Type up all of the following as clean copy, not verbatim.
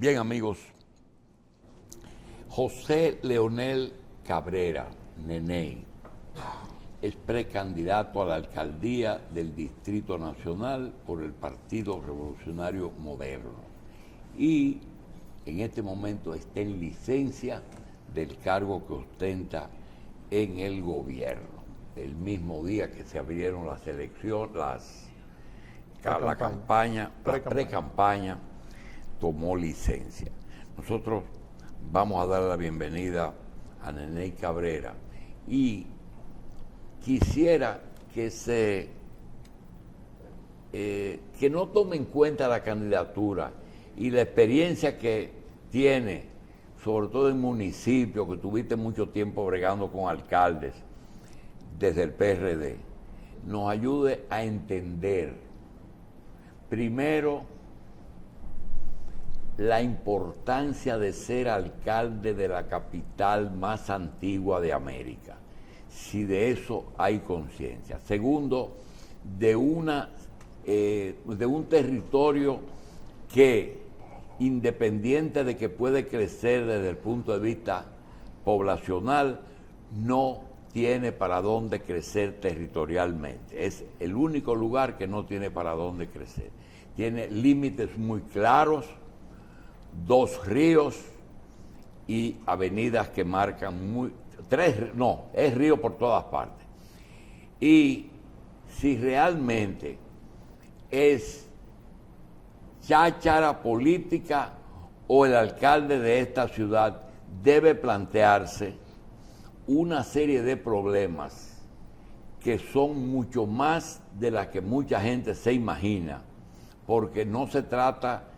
Bien, amigos, José Leonel Cabrera, Neney, es precandidato a la alcaldía del Distrito Nacional por el Partido Revolucionario Moderno y en este momento está en licencia del cargo que ostenta en el gobierno. El mismo día que se abrieron las elecciones, la pre-campaña, tomó licencia. Nosotros vamos a dar la bienvenida a Neney Cabrera y quisiera que no tome en cuenta la candidatura y la experiencia que tiene, sobre todo en municipios, que tuviste mucho tiempo bregando con alcaldes desde el PRD, nos ayude a entender primero la importancia de ser alcalde de la capital más antigua de América, si de eso hay conciencia. Segundo, de un territorio que, independiente de que puede crecer desde el punto de vista poblacional, no tiene para dónde crecer territorialmente. Es el único lugar que no tiene para dónde crecer. Tiene límites muy claros, 2 ríos y avenidas que marcan es río por todas partes. Y si realmente es cháchara política o el alcalde de esta ciudad debe plantearse una serie de problemas que son mucho más de las que mucha gente se imagina, porque no se trata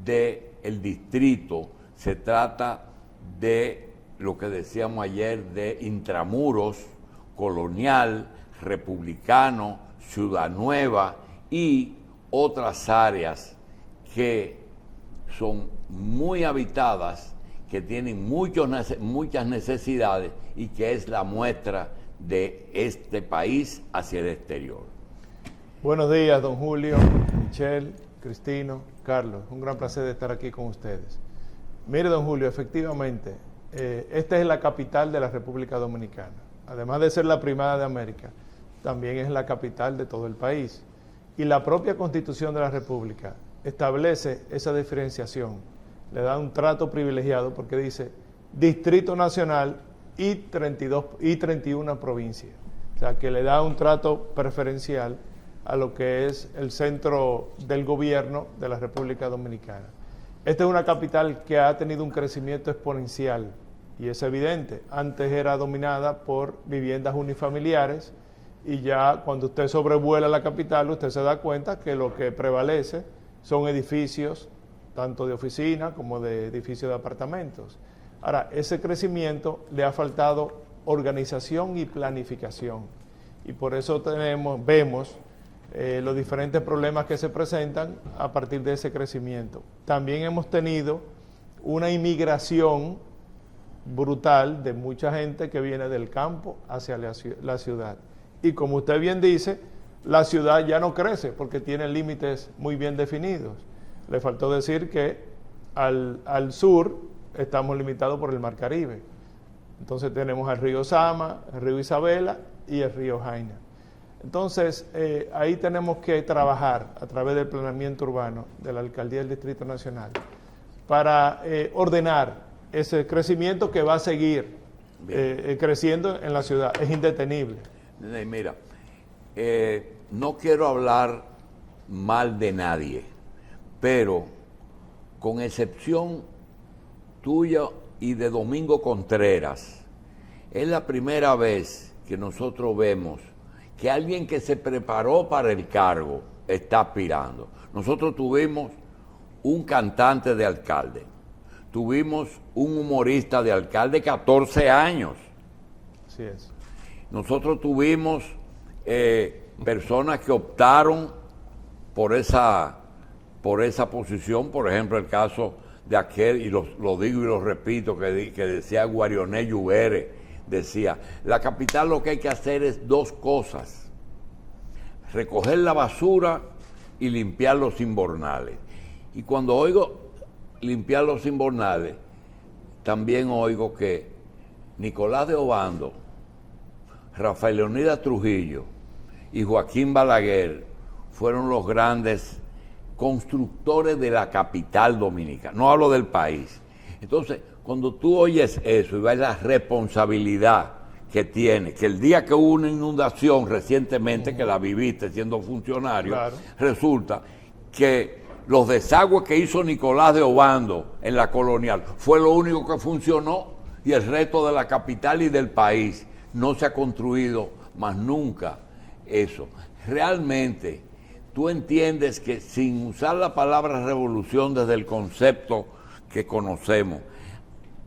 del distrito, se trata de lo que decíamos ayer de intramuros, colonial, republicano, Ciudad Nueva y otras áreas que son muy habitadas, que tienen muchas necesidades y que es la muestra de este país hacia el exterior. Buenos días, don Julio, Michelle, Cristino, Carlos. Un gran placer de estar aquí con ustedes. Mire, don Julio, efectivamente, esta es la capital de la República Dominicana. Además de ser la primera de América, también es la capital de todo el país. Y la propia Constitución de la República establece esa diferenciación. Le da un trato privilegiado porque dice Distrito Nacional y 31 provincias. O sea, que le da un trato preferencial a lo que es el centro del gobierno de la República Dominicana. Esta es una capital que ha tenido un crecimiento exponencial y es evidente. Antes era dominada por viviendas unifamiliares y ya cuando usted sobrevuela la capital usted se da cuenta que lo que prevalece son edificios tanto de oficina como de edificios de apartamentos. Ahora, ese crecimiento le ha faltado organización y planificación y por eso vemos los diferentes problemas que se presentan a partir de ese crecimiento. También hemos tenido una inmigración brutal de mucha gente que viene del campo hacia la ciudad. Y como usted bien dice, la ciudad ya no crece porque tiene límites muy bien definidos. Le faltó decir que al sur estamos limitados por el Mar Caribe. Entonces tenemos el río Sama, el río Isabela y el río Jaina. Entonces, ahí tenemos que trabajar a través del planeamiento urbano de la Alcaldía del Distrito Nacional para ordenar ese crecimiento que va a seguir creciendo en la ciudad. Es indetenible. Mira, no quiero hablar mal de nadie, pero con excepción tuya y de Domingo Contreras, es la primera vez que nosotros vemos que alguien que se preparó para el cargo está aspirando. Nosotros tuvimos un cantante de alcalde, tuvimos un humorista de alcalde 14 años. Así es. Nosotros tuvimos personas que optaron por esa posición, por ejemplo el caso de aquel, y lo digo y lo repito, que decía Guarioné Lluvere, decía, la capital lo que hay que hacer es 2 cosas, recoger la basura y limpiar los invernales. Y cuando oigo limpiar los invernales, también oigo que Nicolás de Obando, Rafael Leonidas Trujillo y Joaquín Balaguer fueron los grandes constructores de la capital dominicana. No hablo del país. Entonces, cuando tú oyes eso y ves la responsabilidad que tiene, que el día que hubo una inundación recientemente, que la viviste siendo funcionario, claro, resulta que los desagües que hizo Nicolás de Obando en la colonial fue lo único que funcionó, y el resto de la capital y del país no se ha construido más nunca eso. Realmente, tú entiendes que sin usar la palabra revolución desde el concepto que conocemos,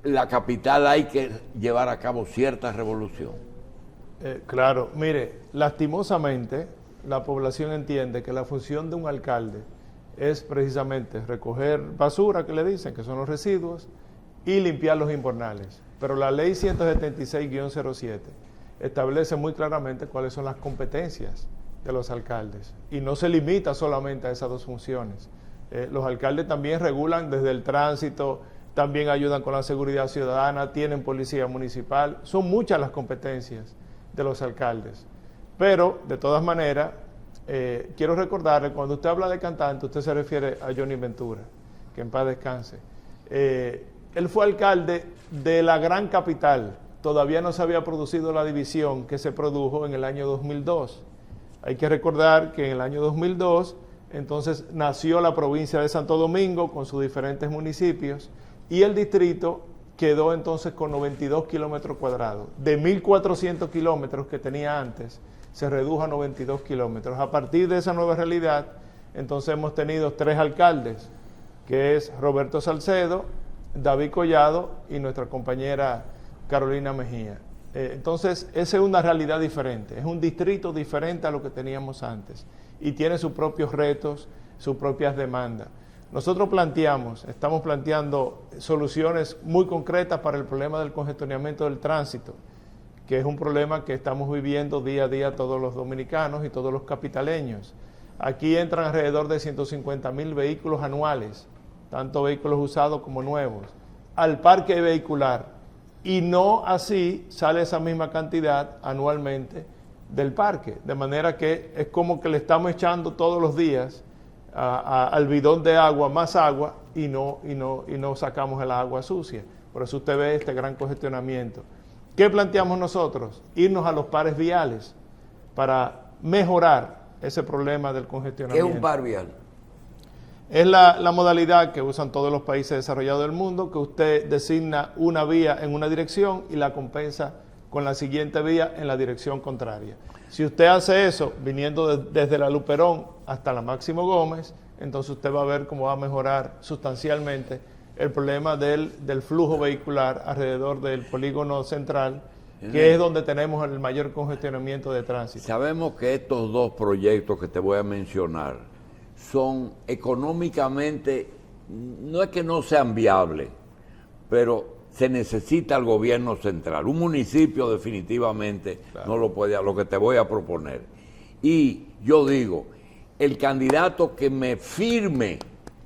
la capital hay que llevar a cabo cierta revolución. Claro, mire, lastimosamente la población entiende que la función de un alcalde es precisamente recoger basura, que le dicen, que son los residuos, y limpiar los invernales. Pero la ley 176-07 establece muy claramente cuáles son las competencias de los alcaldes, y no se limita solamente a esas dos funciones. Los alcaldes también regulan desde el tránsito, también ayudan con la seguridad ciudadana, tienen policía municipal, son muchas las competencias de los alcaldes. Pero, de todas maneras, quiero recordarle, cuando usted habla de cantante, usted se refiere a Johnny Ventura, que en paz descanse. Él fue alcalde de la gran capital, todavía no se había producido la división que se produjo en el año 2002. Hay que recordar que en el año 2002, entonces, nació la provincia de Santo Domingo con sus diferentes municipios, y el distrito quedó entonces con 92 kilómetros cuadrados. De 1.400 kilómetros que tenía antes, se redujo a 92 kilómetros. A partir de esa nueva realidad, entonces hemos tenido 3 alcaldes, que es Roberto Salcedo, David Collado y nuestra compañera Carolina Mejía. Entonces, esa es una realidad diferente, es un distrito diferente a lo que teníamos antes, y tiene sus propios retos, sus propias demandas. Nosotros estamos planteando soluciones muy concretas para el problema del congestionamiento del tránsito, que es un problema que estamos viviendo día a día todos los dominicanos y todos los capitaleños. Aquí entran alrededor de 150,000 vehículos anuales, tanto vehículos usados como nuevos, al parque vehicular, y no así sale esa misma cantidad anualmente del parque, de manera que es como que le estamos echando todos los días al bidón de agua más agua y no sacamos el agua sucia. Por eso usted ve este gran congestionamiento. ¿Qué planteamos nosotros? Irnos a los pares viales para mejorar ese problema del congestionamiento. ¿Qué es un par vial? Es la modalidad que usan todos los países desarrollados del mundo, que usted designa una vía en una dirección y la compensa con la siguiente vía en la dirección contraria. Si usted hace eso, viniendo desde la Luperón hasta la Máximo Gómez, entonces usted va a ver cómo va a mejorar sustancialmente el problema del flujo vehicular alrededor del polígono central, que es donde tenemos el mayor congestionamiento de tránsito. Sabemos que estos dos proyectos que te voy a mencionar son económicamente, no es que no sean viables, pero se necesita el gobierno central. Un municipio definitivamente claro, no lo puede, lo que te voy a proponer. Y yo digo, el candidato que me firme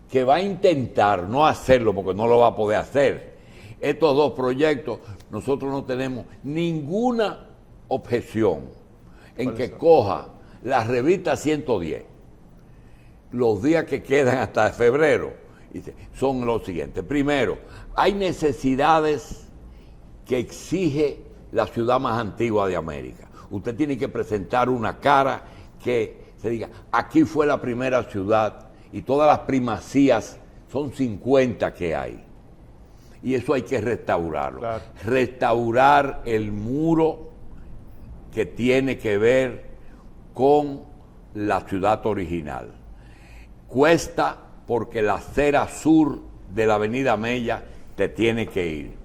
que va a intentar no hacerlo, porque no lo va a poder hacer, estos dos proyectos, nosotros no tenemos ninguna objeción en que coja la revista 110, los días que quedan hasta febrero, son los siguientes. Primero, hay necesidades que exige la ciudad más antigua de América. Usted tiene que presentar una cara que se diga, aquí fue la primera ciudad, y todas las primacías, son 50 que hay. Y eso hay que restaurarlo. Claro. Restaurar el muro que tiene que ver con la ciudad original. Cuesta porque la acera sur de la avenida Mella te tiene que ir.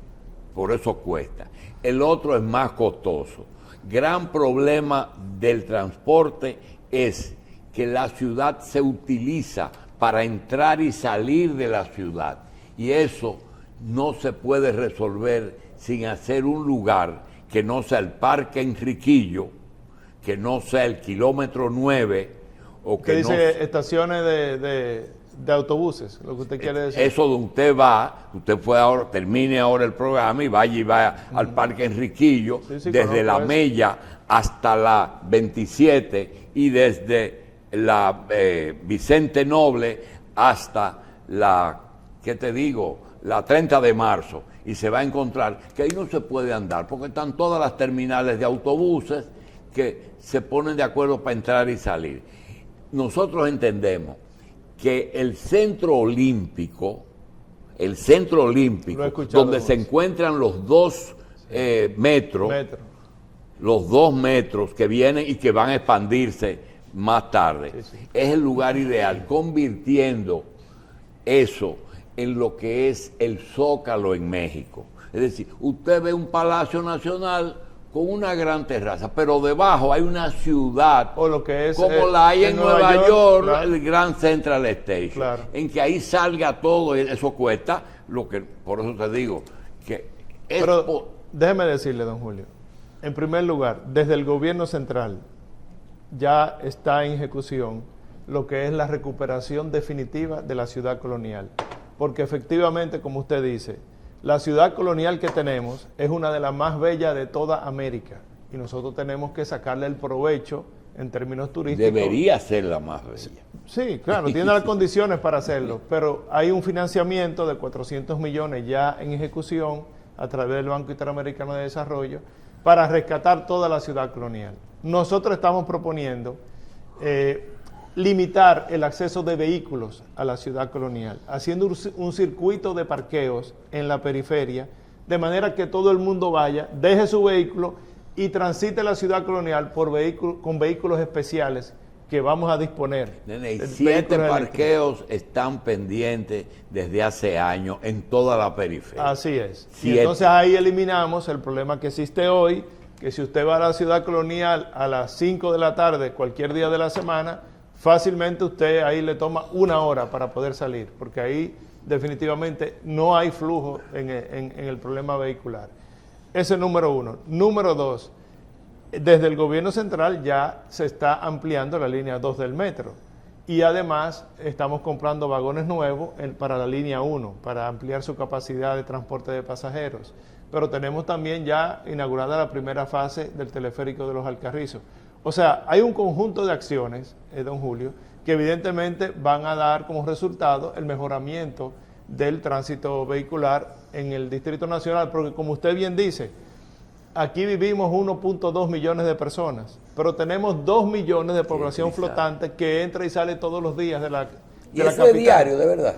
Por eso cuesta. El otro es más costoso. Gran problema del transporte es que la ciudad se utiliza para entrar y salir de la ciudad. Y eso no se puede resolver sin hacer un lugar que no sea el Parque Enriquillo, que no sea el kilómetro 9 o que que dice estaciones de autobuses, lo que usted quiere decir. Eso de usted fue ahora, termine ahora el programa y vaya al Parque Enriquillo, desde la Mella hasta la 27 y desde la Vicente Noble hasta la, ¿qué te digo?, la 30 de marzo, y se va a encontrar que ahí no se puede andar, porque están todas las terminales de autobuses que se ponen de acuerdo para entrar y salir. Nosotros entendemos que el centro olímpico, donde se encuentran los dos metros, los 2 metros que vienen y que van a expandirse más tarde, es el lugar ideal, convirtiendo eso en lo que es el Zócalo en México. Es decir, usted ve un Palacio Nacional con una gran terraza, pero debajo hay una ciudad, o lo que es, como la hay en Nueva York, claro, el Grand Central Station, claro, en que ahí salga todo, eso cuesta lo que, por eso te digo, que es... Pero déjeme decirle, don Julio, en primer lugar, desde el gobierno central ya está en ejecución lo que es la recuperación definitiva de la ciudad colonial, porque efectivamente, como usted dice, la ciudad colonial que tenemos es una de las más bellas de toda América y nosotros tenemos que sacarle el provecho en términos turísticos. Debería ser la más bella. Sí, claro, tiene las condiciones para hacerlo, pero hay un financiamiento de 400 millones ya en ejecución a través del Banco Interamericano de Desarrollo para rescatar toda la ciudad colonial. Nosotros estamos proponiendo limitar el acceso de vehículos a la ciudad colonial, haciendo un circuito de parqueos en la periferia, de manera que todo el mundo vaya, deje su vehículo y transite la ciudad colonial con vehículos especiales que vamos a disponer. Nene, 7 parqueos están pendientes desde hace años en toda la periferia. Así es. 7. Y entonces ahí eliminamos el problema que existe hoy, que si usted va a la ciudad colonial a las 5 de la tarde, cualquier día de la semana, fácilmente usted ahí le toma 1 hora para poder salir, porque ahí definitivamente no hay flujo en el problema vehicular. Ese es número 1. Número 2, desde el gobierno central ya se está ampliando la línea 2 del metro y además estamos comprando vagones nuevos para la línea 1, para ampliar su capacidad de transporte de pasajeros. Pero tenemos también ya inaugurada la primera fase del teleférico de los Alcarrizos. O sea, hay un conjunto de acciones, don Julio, que evidentemente van a dar como resultado el mejoramiento del tránsito vehicular en el Distrito Nacional, porque como usted bien dice, aquí vivimos 1.2 millones de personas, pero tenemos 2 millones de población flotante que entra y sale todos los días de la y eso capital. Es diario, de verdad.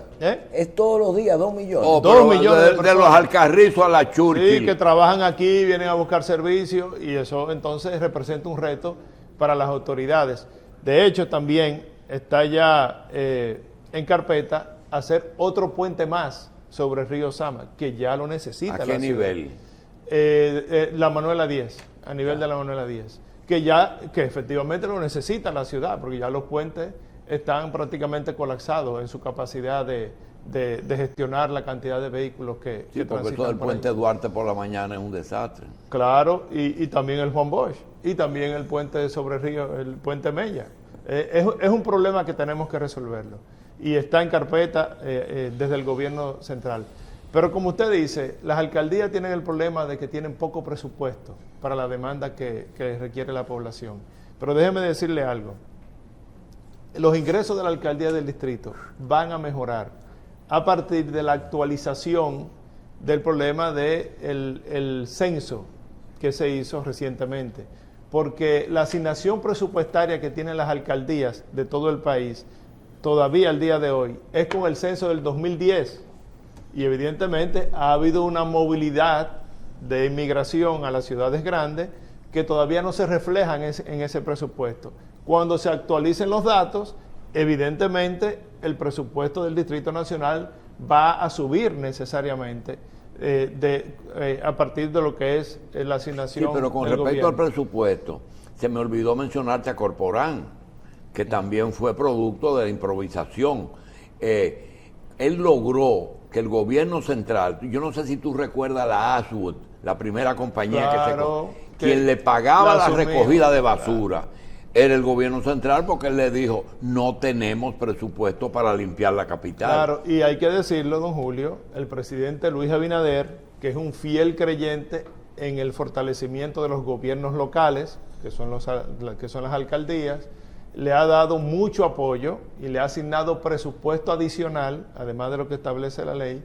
Es todos los días, 2 millones. 2 millones de personas. De los Alcarrizos a la Churchill. Sí, que trabajan aquí, vienen a buscar servicios y eso entonces representa un reto para las autoridades. De hecho, también está ya en carpeta hacer otro puente más sobre el río Sama, que ya lo necesita. ¿A qué nivel? La Manuela 10, a nivel de la Manuela 10, que efectivamente lo necesita la ciudad, porque ya los puentes están prácticamente colapsados en su capacidad de gestionar la cantidad de vehículos que porque todo el puente Duarte por la mañana es un desastre. Claro, y también el Juan Bosch, y también el puente sobre el río, el puente Mella. Es un problema que tenemos que resolverlo, y está en carpeta desde el gobierno central. Pero como usted dice, las alcaldías tienen el problema de que tienen poco presupuesto para la demanda que requiere la población. Pero déjeme decirle algo. Los ingresos de la alcaldía del distrito van a mejorar a partir de la actualización del problema del censo que se hizo recientemente. Porque la asignación presupuestaria que tienen las alcaldías de todo el país, todavía al día de hoy, es con el censo del 2010. Y evidentemente ha habido una movilidad de inmigración a las ciudades grandes que todavía no se refleja en ese presupuesto. Cuando se actualicen los datos, evidentemente el presupuesto del Distrito Nacional va a subir necesariamente a partir de lo que es la asignación. Sí, pero con respecto al presupuesto, se me olvidó mencionarte a Corporán, que también fue producto de la improvisación. Él logró que el gobierno central, yo no sé si tú recuerdas la Ashwood, la primera compañía quien le pagaba la recogida de basura, era el gobierno central, porque él le dijo, no tenemos presupuesto para limpiar la capital. Claro, y hay que decirlo, don Julio, el presidente Luis Abinader, que es un fiel creyente en el fortalecimiento de los gobiernos locales, que son las alcaldías, le ha dado mucho apoyo y le ha asignado presupuesto adicional, además de lo que establece la ley,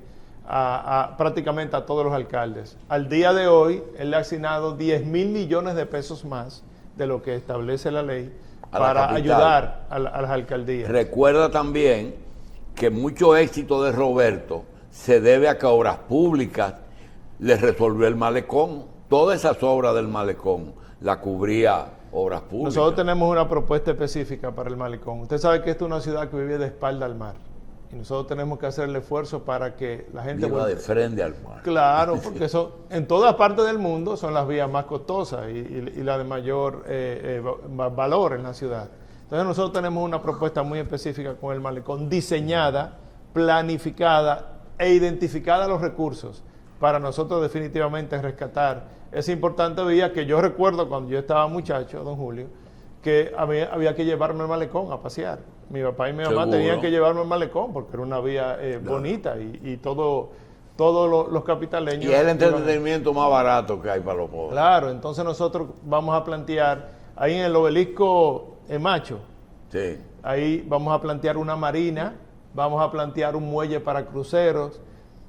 prácticamente a todos los alcaldes. Al día de hoy, él le ha asignado 10,000 millones de pesos más de lo que establece la ley para ayudar a las alcaldías. Recuerda también que mucho éxito de Roberto se debe a que Obras Públicas le resolvió el malecón. Todas esas obras del malecón la cubría Obras Públicas. Nosotros tenemos una propuesta específica para el malecón. Usted sabe que esta es una ciudad que vive de espalda al mar. Y nosotros tenemos que hacer el esfuerzo para que la gente viva de frente al mar. Claro, porque en todas partes del mundo son las vías más costosas y la de mayor valor en la ciudad. Entonces nosotros tenemos una propuesta muy específica con el malecón, diseñada, planificada e identificada los recursos para nosotros definitivamente rescatar esa importante vía que yo recuerdo cuando yo estaba muchacho, don Julio, que había que llevarme al malecón a pasear. Mi papá y mi mamá tenían que llevarme al malecón porque era una vía bonita y todos los capitaleños... Y es el entretenimiento más barato que hay para los pobres. Claro, entonces nosotros vamos a plantear, ahí en el obelisco Macho, sí, ahí vamos a plantear una marina, vamos a plantear un muelle para cruceros.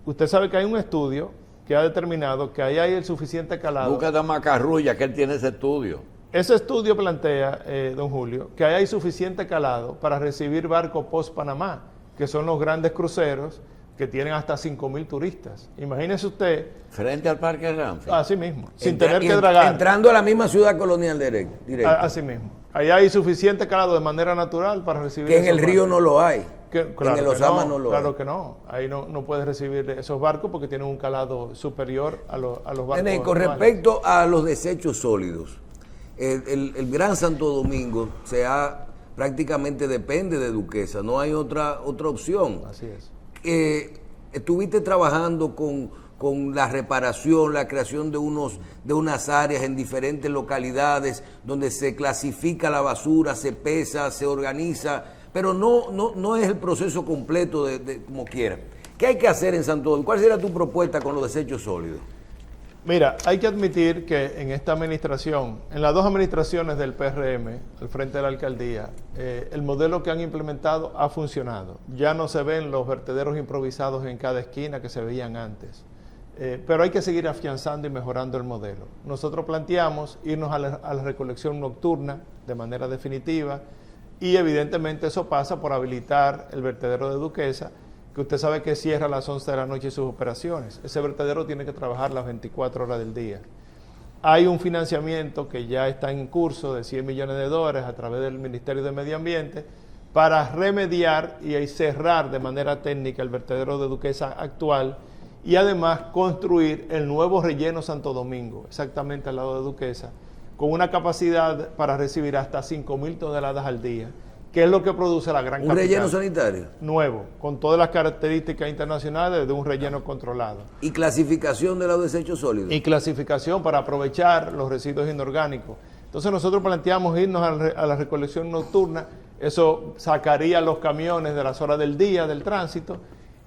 Usted sabe que hay un estudio que ha determinado que ahí hay el suficiente calado. Busca a Macarrulla, que él tiene ese estudio. Ese estudio plantea, don Julio, que hay suficiente calado para recibir barcos post-Panamá, que son los grandes cruceros que tienen hasta 5,000 turistas. Imagínese usted... Frente al Parque Ramsey. Así mismo, sin tener que dragar. Entrando a la misma ciudad colonial directo. Así mismo. Ahí hay suficiente calado de manera natural para recibir... Que en el río no lo hay. Claro, en el Osama no lo hay. Claro que no. Ahí no puedes recibir esos barcos porque tienen un calado superior a los barcos. Nene, con respecto a los desechos sólidos, el Gran Santo Domingo prácticamente depende de Duquesa, no hay otra opción. Así es. Estuviste trabajando con la reparación, la creación de unas áreas en diferentes localidades donde se clasifica la basura, se pesa, se organiza, pero no es el proceso completo de como quiera. ¿Qué hay que hacer en Santo Domingo? ¿Cuál será tu propuesta con los desechos sólidos? Mira, hay que admitir que en esta administración, en las dos administraciones del PRM, al frente de la alcaldía, el modelo que han implementado ha funcionado. Ya no se ven los vertederos improvisados en cada esquina que se veían antes. Pero hay que seguir afianzando y mejorando el modelo. Nosotros planteamos irnos a la recolección nocturna de manera definitiva y evidentemente eso pasa por habilitar el vertedero de Duquesa, que usted sabe que cierra a las 11 de la noche sus operaciones. Ese vertedero tiene que trabajar las 24 horas del día. Hay un financiamiento que ya está en curso de $100 millones a través del Ministerio de Medio Ambiente para remediar y cerrar de manera técnica el vertedero de Duquesa actual y además construir el nuevo relleno Santo Domingo, exactamente al lado de Duquesa, con una capacidad para recibir hasta 5,000 toneladas al día, que es lo que produce la gran capital. ¿Un relleno sanitario? Nuevo, con todas las características internacionales de un relleno controlado. ¿Y clasificación de los desechos sólidos? Y clasificación para aprovechar los residuos inorgánicos. Entonces nosotros planteamos irnos a la recolección nocturna, eso sacaría los camiones de las horas del día del tránsito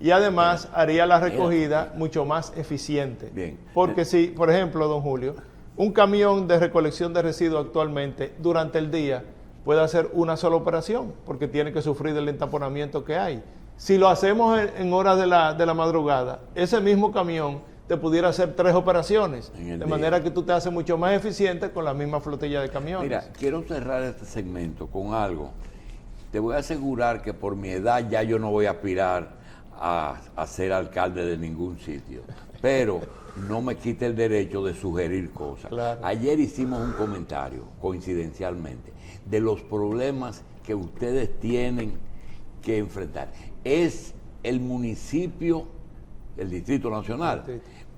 y además haría la recogida mucho más eficiente. Bien. Porque si, por ejemplo, don Julio, un camión de recolección de residuos actualmente durante el día puede hacer una sola operación, porque tiene que sufrir del entaponamiento que hay. Si lo hacemos en horas de la madrugada, ese mismo camión te pudiera hacer 3 operaciones, de manera que tú te haces mucho más eficiente con la misma flotilla de camiones. Mira, quiero cerrar este segmento con algo. Te voy a asegurar que por mi edad ya yo no voy a aspirar a ser alcalde de ningún sitio, pero no me quite el derecho de sugerir cosas. Claro. Ayer hicimos un comentario, coincidencialmente, de los problemas que ustedes tienen que enfrentar. Es el municipio, el Distrito Nacional,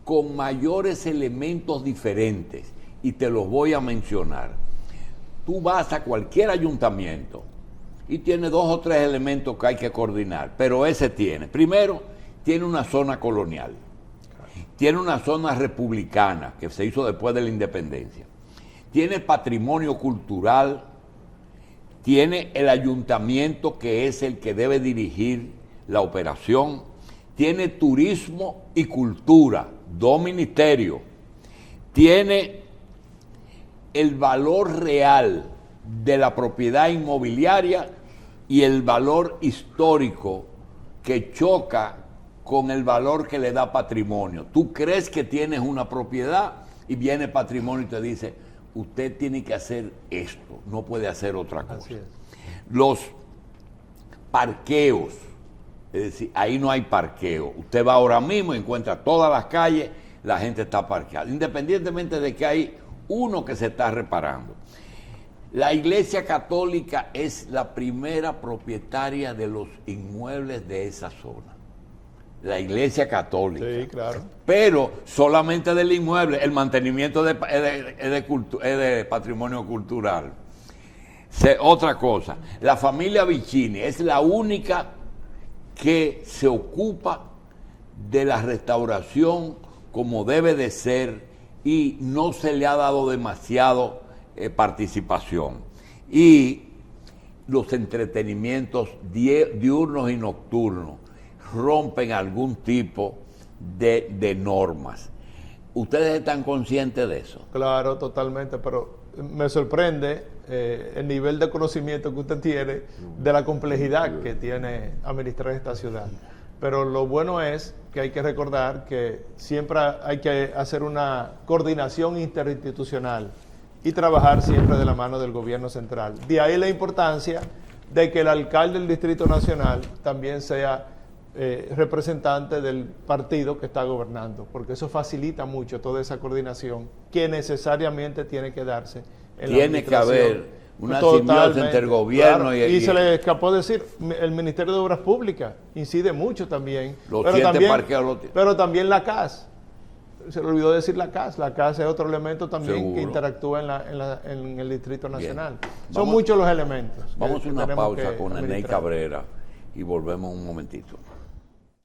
con mayores elementos diferentes, y te los voy a mencionar. Tú vas a cualquier ayuntamiento y tiene 2 o 3 elementos que hay que coordinar, pero ese tiene. Primero, tiene una zona colonial, tiene una zona republicana que se hizo después de la independencia, tiene patrimonio cultural tiene el ayuntamiento, que es el que debe dirigir la operación, tiene turismo y cultura, 2 ministerios, tiene el valor real de la propiedad inmobiliaria y el valor histórico que choca con el valor que le da patrimonio. Tú crees que tienes una propiedad y viene patrimonio y te dice, usted tiene que hacer esto, no puede hacer otra cosa. Así es. Los parqueos, es decir, ahí no hay parqueo. Usted va ahora mismo y encuentra todas las calles, la gente está parqueada, independientemente de que hay uno que se está reparando. La Iglesia Católica es la primera propietaria de los inmuebles de esa zona. La Iglesia Católica. Sí, claro. Pero solamente del inmueble, el mantenimiento es de patrimonio cultural. Otra cosa, la familia Vicini es la única que se ocupa de la restauración como debe de ser y no se le ha dado demasiado participación. Y los entretenimientos diurnos y nocturnos rompen algún tipo de normas. ¿Ustedes están conscientes de eso? Claro, totalmente, pero me sorprende el nivel de conocimiento que usted tiene de la complejidad que tiene administrar esta ciudad. Pero lo bueno es que hay que recordar que siempre hay que hacer una coordinación interinstitucional y trabajar siempre de la mano del gobierno central. De ahí la importancia de que el alcalde del Distrito Nacional también sea representante del partido que está gobernando, porque eso facilita mucho toda esa coordinación que necesariamente tiene que darse en la tiene que haber una simbiosis entre el gobierno, claro. Y se le escapó decir, el Ministerio de Obras Públicas incide mucho también, pero también la CAS, se le olvidó decir la CAS es otro elemento también. Seguro. Que interactúa en el Distrito Nacional. Son muchos los elementos. Vamos a una pausa con Eney Cabrera y volvemos un momentito.